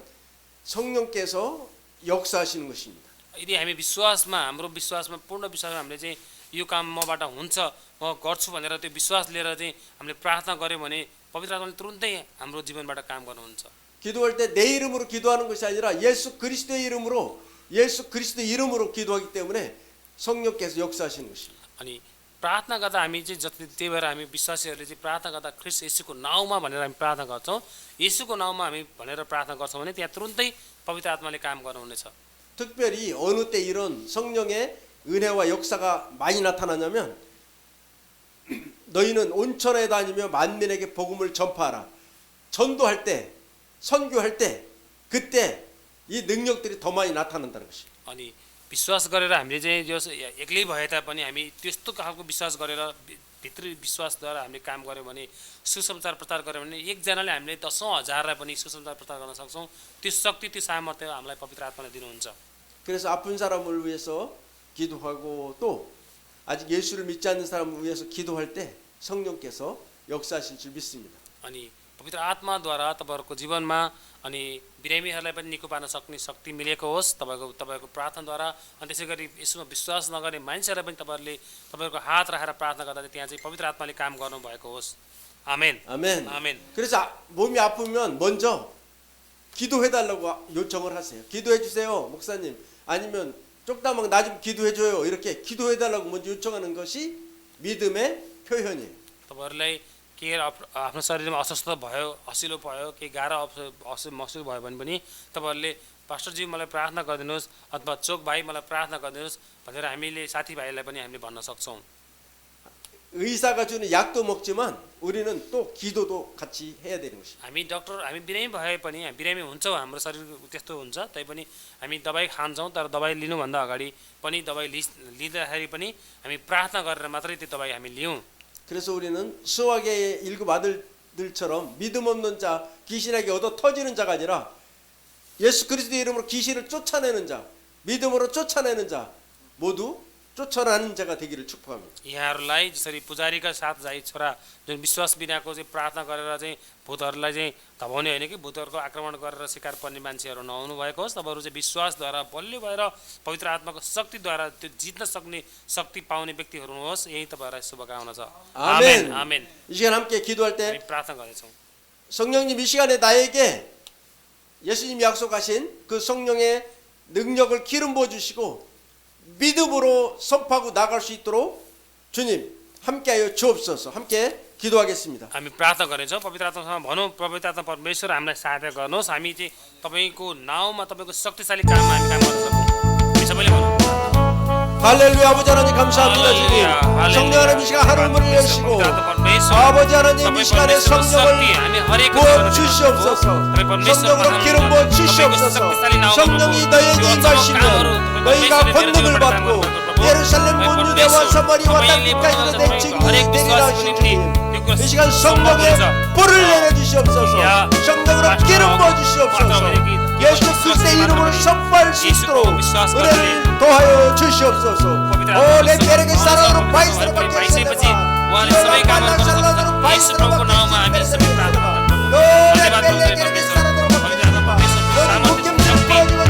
성령께서 역사하시는 것입니다. यदि हामी विश्वासमा हाम्रो विश्वासमा पूर्ण विश्वासमा हामीले चाहिँ यो काम मबाट हुन्छ म गर्छु भनेर त्यो विश्वास लिएर चाहिँ हामीले प्रार्थना गर्यौँ भने पवित्र आत्माले तुरुन्तै हाम्रो जीवनबाट काम गर्नुहुन्छ। 기도할 때 내 이름으로 기도하는 것이 아니라 예수 그리스도의 이름으로 기도하기 때문에 성령께서 역사하시는 것입니다. अनि प्रार्थना गर्दा हामी चाहिँ जति त्यही भएर हामी विश्वासीहरूले चाहिँ प्रार्थना गर्दा ख्रिस्ट येशूको नाउँमा भनेर हामी प्रार्थना गर्छौँ। येशूको नाउँमा हामी भनेर प्रार्थना गर्छौँ भने त्यहाँ तुरुन्तै पवित्र आत्माले काम गर्नुहुनेछ। 특별히 어느 때 이런 성령의 은혜와 역사가 많이 나타나냐면 너희는 온천에 다니며 만민에게 복음을 전파하라. 전도할 때, 선교할 때 그때 이 능력들이 더 많이 나타난다는 것이. अनि विश्वास गरेर हामीले चाहिँ जो एक्लै भए तापनि हामी त्यस्तो खालको विश्वास गरेर भित्री विश्वासद्वारा हामीले काम गऱ्यौँ भने सुसमाचार प्रचार गऱ्यौँ भने एकजनाले हामीले 10,000लाई पनि सुसमाचार प्रचार गर्न सक्छौँ। त्यो शक्ति त्यो सामर्थ्य हामीलाई पवित्र आत्माले दिनुहुन्छ। 그래서 아픈 사람을 위해서 기도하고 또 아직 예수를 믿지 않는 사람을 위해서 기도할 때 성령께서 역사하실 줄 믿습니다. अनि पवित्र आत्माद्वारा तपाईँहरूको जीवनमा अनि बिरामीहरूलाई पनि निको पार्न सक्ने शक्ति मिलेको होस् तपाईँको प्रार्थनाद्वारा। अनि त्यसै गरी यसमा विश्वास नगर्ने मान्छेहरूलाई पनि तपाईँहरूको हात राखेर प्रार्थना गर्दा त्यहाँ चाहिँ पवित्र आत्माले काम गर्नुभएको होस्। आमेन 아멘. आमेन। 그래서 몸이 아프면 먼저 기도해달라고 요청을 하세요. 기도해 주세요, 목사님. 아니면 쪽다막 나 좀 기도해 줘요. 이렇게 기도해달라고 먼저 요청하는 것이 믿음의 표현이에요. तपाईँहरूलाई के आफ्नो शरीरमा अस्वस्थ भयो, हसिलो भयो, केही गाह्रो महसुस भयो भने पनि तपाईँहरूले पास्टरजी मलाई प्रार्थना गरिदिनुहोस् अथवा चोक भाइ मलाई प्रार्थना गरिदिनुहोस् भनेर हामीले साथीभाइलाई पनि हामीले भन्न सक्छौँ। 의사가 주는 약도 먹지만 우리는 또 기도도 같이 해야 되는 것이에요. हामी बिरामी भए पनि बिरामी हुन्छौँ, हाम्रो शरीर त्यस्तो हुन्छ तैपनि हामी दबाई खान्छौँ। तर दबाई लिनुभन्दा अगाडि पनि दबाई लिँदाखेरि पनि हामी प्रार्थना गरेर मात्रै त्यो दबाई हामी लियौँ। 그래서 우리는 수학의 1급 아들들처럼 믿음 없는 자, 귀신에게 얻어 터지는 자가 아니라 예수 그리스도의 이름으로 귀신을 쫓아내는 자, 믿음으로 쫓아내는 자 모두 쫓아내는 자가 되기를 축복합니다. यहाँहरूलाई जसरी पुजारीका साथ जाइ छोरा जुन विश्वास बिनाको चाहिँ प्रार्थना गरेर चाहिँ भूतहरूलाई चाहिँ धपाउने होइन कि भूतहरूको आक्रमण गरेर शिकार पर्ने मान्छेहरू नहुनु भएको होस्। तपाईँहरू चाहिँ विश्वासद्वारा बलियो भएर पवित्र आत्माको शक्तिद्वारा त्यो जित्न सक्ने शक्ति पाउने व्यक्तिहरू हुनुहोस्। यही तपाईँहरूलाई शुभकामना छ। 아멘. आमेन। 이 시간 함께 기도할 때 हामी प्रार्थना गर्नेछौँ। 성령님 이 시간에 나에게 예수님 약속하신 그 성령의 능력을 기름 부어 주시고 믿음으로 선포하고 나갈 수 있도록 주님 함께하여 주옵소서. 함께 기도하겠습니다. हामी प्रार्थना गर्नेछौँ। पवित्र आत्मासँग भनौँ, पवित्र आत्मा परमेश्वर हामीलाई सहायता गर्नुहोस्। हामी चाहिँ तपाईँको नाउँमा तपाईँको शक्तिशाली काममा हामी काम गर्न सकौँ। हामी सबैले भनौँ। 할렐루야. 아버지 하나님 감사합니다. 주님 성령 하나님 이 시간 하늘 문을 여시고 아버지 하나님 이 시간에 성령을 부어 주시옵소서. 성령으로 기름 부어 주시옵소서. 성령이 너에게 임하시면 너희가 권능을 받고 예루살렘 온 유대와 사마리아와 땅 끝까지도 내 증인이 되리라 하신 주님 이 시간 성령의 불을 내려주시옵소서. 성령으로 기름 부어 주시옵소서. 예수 그리스도의 이름으로 선포할 수 있도록 은혜를 더하여 주시옵소서. 오 레페르게 사랑으로 바이스로 바뀌었습니다. 예수 प्रभुको नाममा हामी सबै प्रार्थना गर्छौँ। धन्यवाद प्रभु परमेश्वर। पवित्र आत्मा परमेश्वर सामर्थ्य शक्ति तपाईँको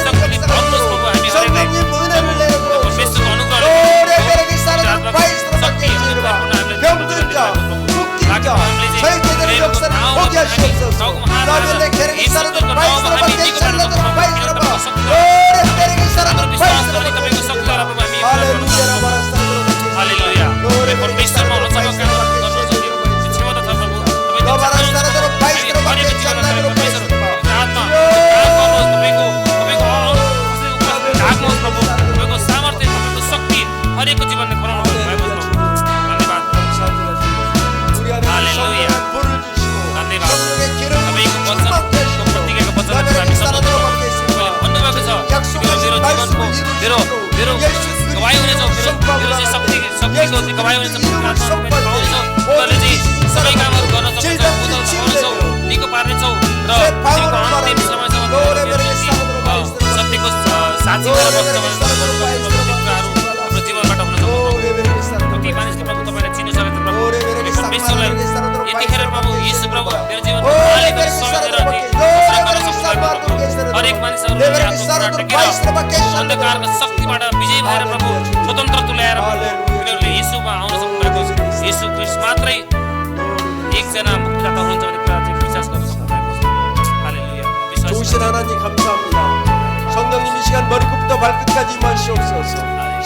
शक्तिले भर्नुहोस् प्रभु हामी हरेकलाई परमेश्वरको अनुग्रहले पवित्र आत्माको शक्ति हामीले परिपूर्ण हामीले हरेकको जीवनले खराउनु भएको छ। धन्यवाद। हालेलुया। धन्यवाद। तपाईँको वचनको प्रतिज्ञाको वचनहरू हामी सम्झौँ। तपाईँले भन्नुभएको छ मेरो जीवनको मेरो गवाई हुनेछ, मेरो चाहिँ शक्तिको गवाई हुनेछ। तपाईँले चाहिँ सबै कामहरू गर्न सक्नुहुन्छ, उठाउनेछौ, निको पार्नेछौ र तिमीको अन्तिम समयसम्म सत्यको साथी भएर बस्नु जीवनबाट हुन सक्छ। कति मानिसले प्रभु तपाईँलाई चिन्न सकेको प्रभु परमेश्वरलाई यतिखेर प्रभु यीशु प्रभु मेरो जीवनमा Oh, मालिक lebar र स्वामी kisah तेरो pakai. प्रसन्न Lebar गर्न kisah सक्नुभएको pakai प्रभु kisah हरेक मानिसहरूले lebar आफू kisah कुरा टेकेर pakai kisah अन्धकारको शक्तिबाट विजय भएर प्रभु स्वतन्त्र तुल्याएर उनीहरूले यीशुमा आउन सक्नुभएको यीशु ख्रीष्ट मात्रै एकजना मुक्तिदाता हुनुहुन्छ भन्ने कुरा चाहिँ विश्वास गर्न सक्नुभएको छ हालेलुया विश्वास 좋으신 하나님 감사합니다. 성령님 이 시간 머리끝부터 발끝까지 임하시옵소서.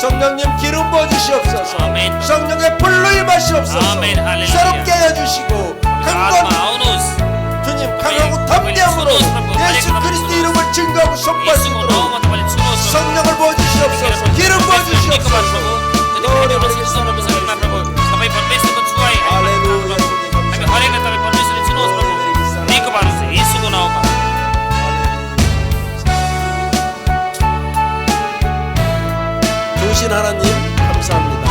성령님 기름 부어주시옵소서. 아멘. 성령의 불로 임하시옵소서. 아멘. 할렐루야. 새롭게 해주시고 आत्मा 강건 आउनुहोस् 주님 강하고 담대함으로 예수 그리스도 이름을 증거하고 선포할 수 예수को 있도록 नाउँमा तपाईँले छुनुहोस् प्रभु 성령을 बु어주시옵소서. 기름 부어주시옵소서. glory प्रभु शरीरमा प्रभु तपाईँ परमेश्वरको छुवाई 할렐루야. हामी हरेकले तपाईँ परमेश्वरले छुनुहोस् प्रभु निको पार्नुहोस् येशूको नाउँमा 좋으신 하나님 감사합니다.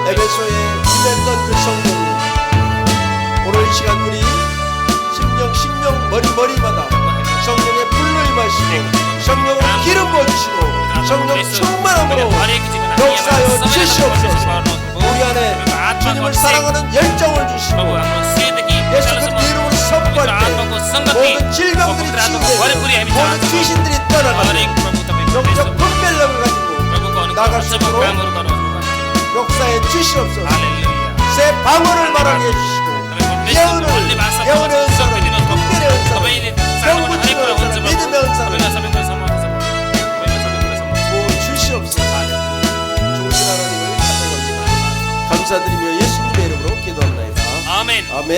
에베소에 임했던 그 성령님 오늘 이 시간 우리 심령 머리마다 성령의 불로 임하시고 성령을 기름 부어주시고 성령 충만함으로 역사하여 주시옵소서. 우리 안에 주님을 사랑하는 열정을 주시고 예수 그리스도 이름으로 선포할 때 모든 질병들이 치유되고 모든 귀신들이 떠나가고 영적 분별력을 가지고 나갈 수 있도록 역사에 주시옵소서. 새 방언을 말하게 해주시고 예언의 은사는 분별의 은사는 병고침의 은사는 믿음의 은사는 주시옵소서. 좋으신 하나님을 찬양합니다. 감사드리며 예수님의 이름으로 기도합니다. 아멘. 아멘.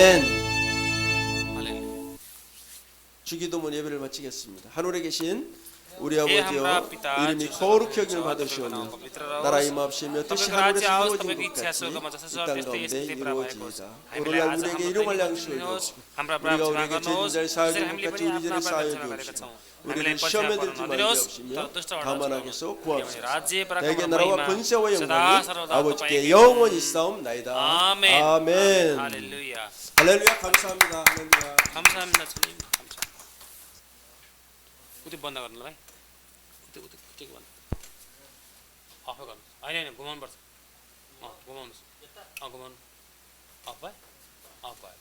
할렐루야. 주기도문 예배를 마치겠습니다. 하늘에 계신 우리 아버지여 이름이 거룩히 여김을 받으시오며 나라 임하옵시며 뜻이 하늘에서 이루어진 것 같이 이 땅 가운데 이루어지이다. 오늘날 우리에게 일용할 양식을 주옵시고 우리가 우리에게 죄진 자를 사하여준 것 같이 우리 죄를 사하여 주옵시고 우리를 시험에 들지 말게 하옵시며 다만 악에서 구하옵소서. 내게 나라와 권세와 영광이 아버지께 영원히 싸움나이다. 아멘. 아멘. 할렐루야. 할렐루야. 감사합니다. 할렐루야. 감사합니다 주님. 감사. उतै बन्द गर्नु ल भाइ उतै के बन्द अफ गर्नु होइन घुमाउनु पर्छ घुमाउनुहोस् घुमाउनु अफ भयो अफ भयो